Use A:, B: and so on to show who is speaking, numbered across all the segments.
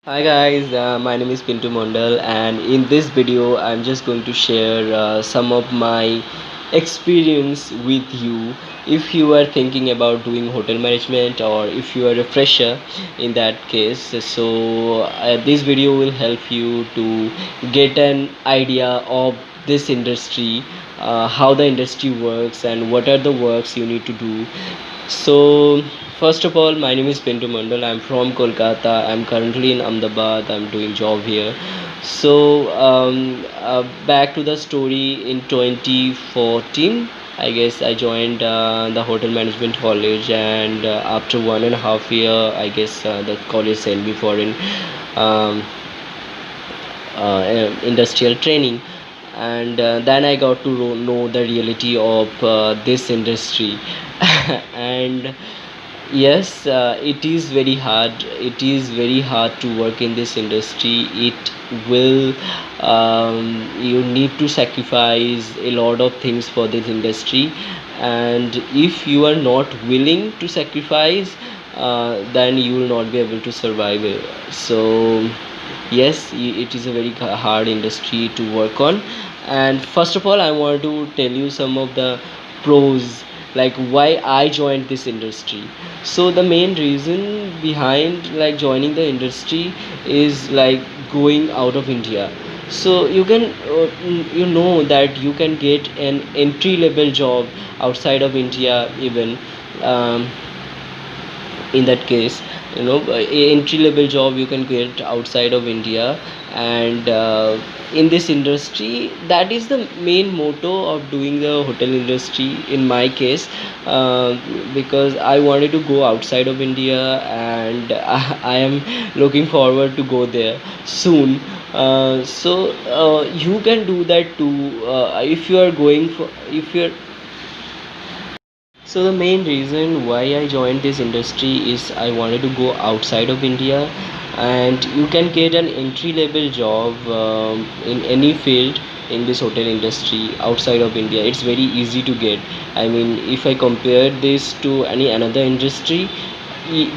A: Hi guys, my name is Pintu Mondal, and in this video, I'm just going to share some of my experience with you. If you are thinking about doing hotel management, or if you are a fresher in that case, so this video will help you to get an idea of this industry, how the industry works, and what are the works you need to do. So, first of all, my name is Pintu Mandal. I'm from Kolkata. I'm currently in Ahmedabad. I'm doing job here. So, back to the story. In 2014, I guess I joined the hotel management college, and after 1.5 year, I guess the college sent me for an um, industrial training, and then I got to know the reality of this industry. And yes, it is very hard. It is very hard to work in this industry. It will, you need to sacrifice a lot of things for this industry, and if you are not willing to sacrifice, then you will not be able to survive it. So yes, it is a very hard industry to work on. And first of all, I want to tell you some of the pros, like why I joined this industry. So the main reason behind like joining the industry is like going out of India. So you can you know that you can get an entry level job outside of India even. um, in that case, a entry level job you can get outside of India. And in this industry, that is the main motto of doing the hotel industry in my case. uh, because I wanted to go outside of India, and I am looking forward to go there soon. So you can do that too, if you are going for if you're so the main reason why I joined this industry is I wanted to go outside of India, and you can get an entry level job in any field in this hotel industry outside of India. It's very easy to get. I mean, if I compare this to any another industry,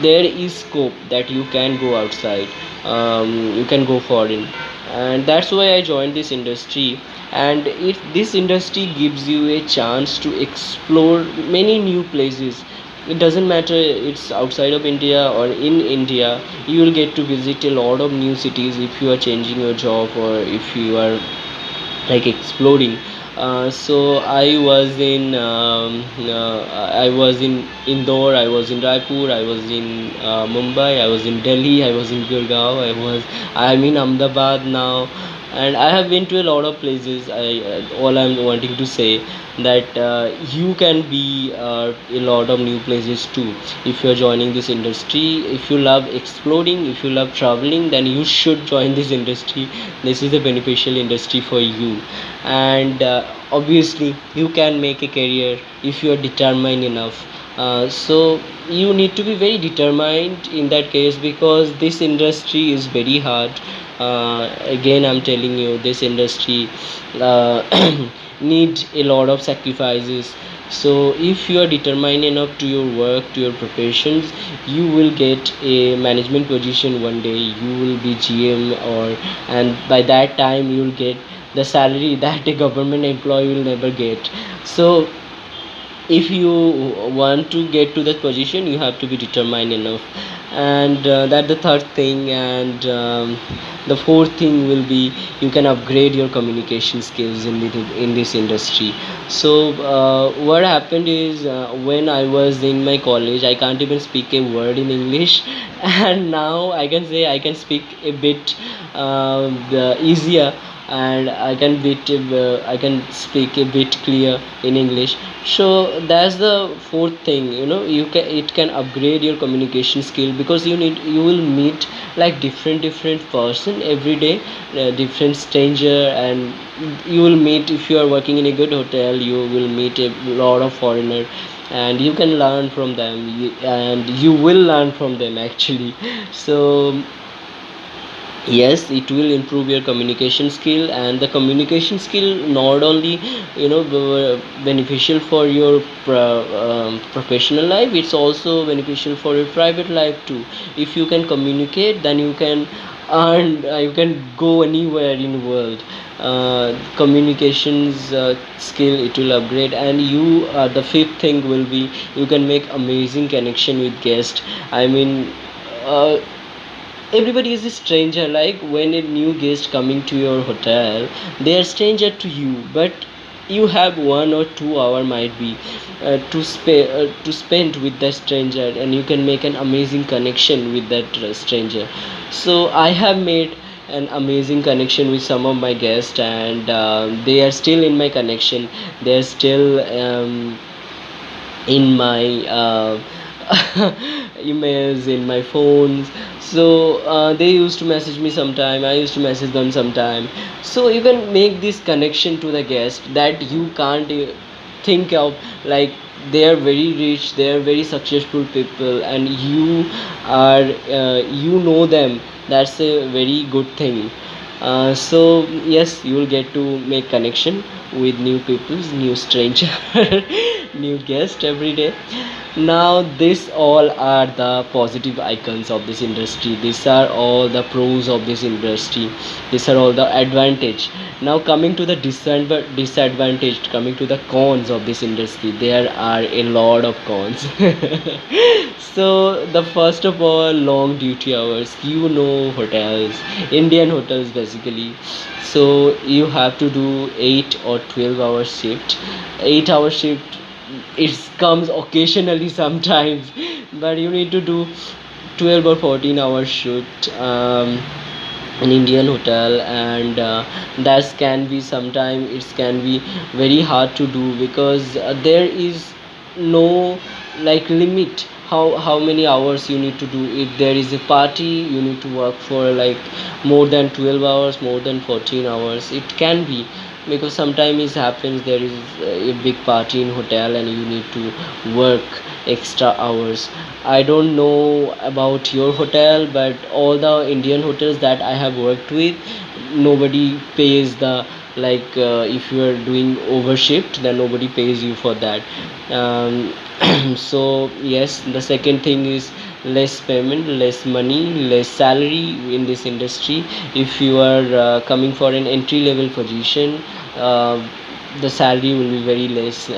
A: there is scope that you can go outside. You can go foreign, and that's why I joined this industry. And if this industry gives you a chance to explore many new places, it doesn't matter it's outside of India or in India, you will get to visit a lot of new cities if you are changing your job, or if you are like exploring. So I was in Indore, I was in Raipur, I was in Mumbai, I was in Delhi, I was in Gurgaon, I'm in Ahmedabad now, and I have been to a lot of places. All I'm wanting to say that you can be a lot of new places too if you're joining this industry. If you love exploring, if you love traveling, then you should join this industry. This is a beneficial industry for you. And obviously you can make a career if you are determined enough. So you need to be very determined in that case, because this industry is very hard. Again, I'm telling you, this industry uh, need a lot of sacrifices. So if you are determined enough to your work, to your professions, you will get a management position one day. You will be GM, or and by that time you will get the salary that a government employee will never get. So if you want to get to that position, you have to be determined enough. And that's the third thing. And the fourth thing will be, you can upgrade your communication skills in this industry. So what happened is, when I was in my college, I can't even speak a word in English. And now I can say I can speak a bit easier, and I can speak a bit clear in English. So that's the fourth thing. It can upgrade your communication skill, because you will meet like different person every day, different stranger. And you will meet, if you are working in a good hotel, you will meet a lot of foreigner, and you can learn from them, and you will learn from them actually. So yes, it will improve your communication skill. And the communication skill not only beneficial for your professional life, it's also beneficial for your private life too. If you can communicate, then you can and you can go anywhere in the world. Communications skill, it will upgrade. And you, the fifth thing will be, you can make amazing connection with guests. I mean, uh, everybody is a stranger. Like when a new guest coming to your hotel, they are stranger to you, but you have 1 or 2 hour might be to spend with that stranger, and you can make an amazing connection with that stranger. So I have made an amazing connection with some of my guests, and they are still in my connection. They are still in my emails, in my phones. So they used to message me sometime, I used to message them sometime. So you can make this connection to the guest that you can't think of. Like they are very rich, they are very successful people, and you are you know them. That's a very good thing. So yes, you will get to make connection with new people, new stranger, new guest every day. Now this all are the positive icons of this industry, these are all the pros of this industry, these are all the advantage. Now coming to the disadvantage, coming to the cons of this industry, there are a lot of cons. So the first of all, long duty hours. You know, hotels, Indian hotels basically. So you have to do 8 or 12 hour shift. 8 hour shift, it comes occasionally sometimes, but you need to do 12 or 14 hour shoot in Indian hotel. And that can be sometime, it can be very hard to do, because there is no like limit how many hours you need to do. If there is a party, you need to work for like more than 12 hours, more than 14 hours. It can be, because sometimes it happens there is a big party in hotel and you need to work extra hours. I don't know about your hotel, but all the Indian hotels that I have worked with, nobody pays the like if you are doing overshift, then nobody pays you for that. um, so yes, the second thing is less payment, less money, less salary in this industry. If you are coming for an entry level position, uh, the salary will be very less.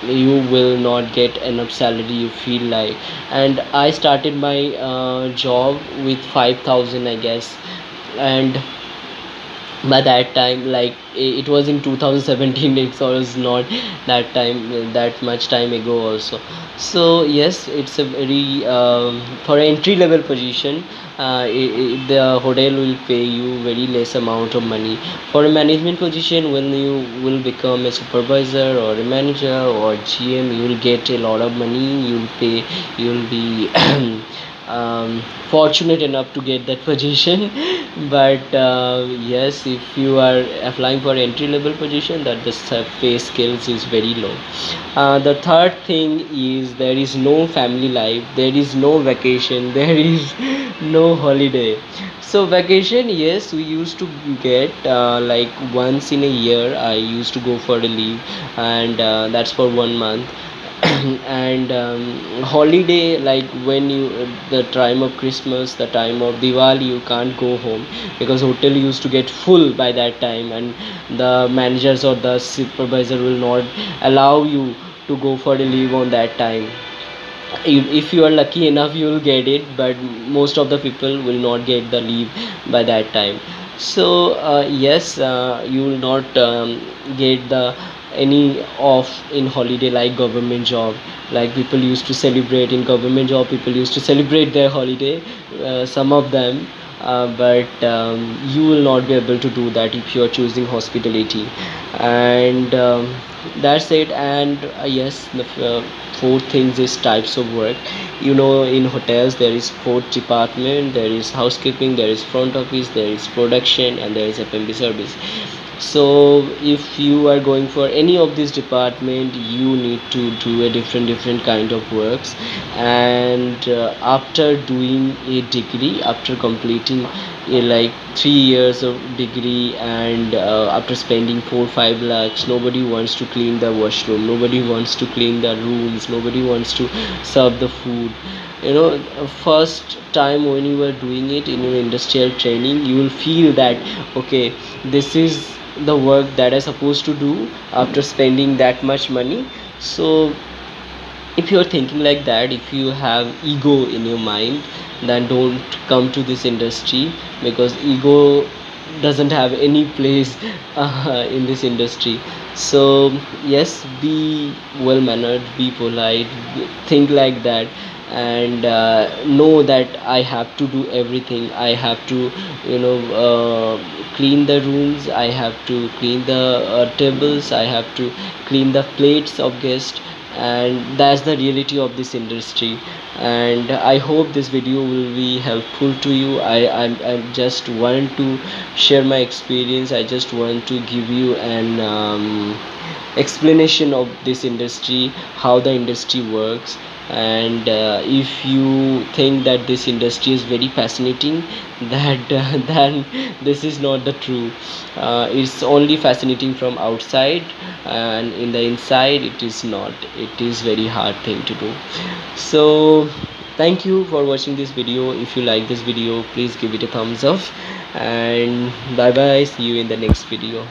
A: You will not get enough salary, you feel like. And I started my job with 5,000, I guess. And by that time, like it was in 2017, it was not that time, that much time ago also. So yes, it's a very for entry level position, the hotel will pay you very less amount of money. For a management position, when you will become a supervisor or a manager or GM, you will get a lot of money, you will pay, you will be fortunate enough to get that position. But yes, if you are applying for entry level position, that the pay scales is very low. The third thing is, there is no family life, there is no vacation, there is no holiday. So vacation, yes, we used to get like once in a year. I used to go for a leave, and that's for 1 month. And holiday, like when you the time of Christmas, the time of Diwali, you can't go home, because hotel used to get full by that time, and the managers or the supervisor will not allow you to go for a leave on that time. If you are lucky enough, you will get it, but most of the people will not get the leave by that time. So yes, you will not get the any off in holiday like government job. Like people used to celebrate in government job, people used to celebrate their holiday, some of them. But you will not be able to do that if you are choosing hospitality. And that's it. And yes, the four things is types of work. You know, in hotels there is fourth department, there is housekeeping, there is front office, there is production, and there is F&B service. So if you are going for any of this department, you need to do a different kind of works. And after doing a degree, after completing a like 3 years of degree, and after spending 4 5 lakhs, nobody wants to clean the washroom, nobody wants to clean the rooms, nobody wants to serve the food. first time when you are doing it in your industrial training, you will feel that okay, this is the work that I'm supposed to do after spending that much money. So if you're thinking like that, if you have ego in your mind, then don't come to this industry, because ego doesn't have any place in this industry. So yes, be well mannered, be polite, think like that, and know that I have to do everything. I have to clean the rooms, I have to clean the tables, I have to clean the plates of guests, and that's the reality of this industry. And I hope this video will be helpful to you. I just want to share my experience. I just want to give you an explanation of this industry, how the industry works. And if you think that this industry is very fascinating, that then this is not the true. It's only fascinating from outside, and in the inside it is not. It is very hard thing to do. So thank you for watching this video. If you like this video, please give it a thumbs up, and bye bye, see you in the next video.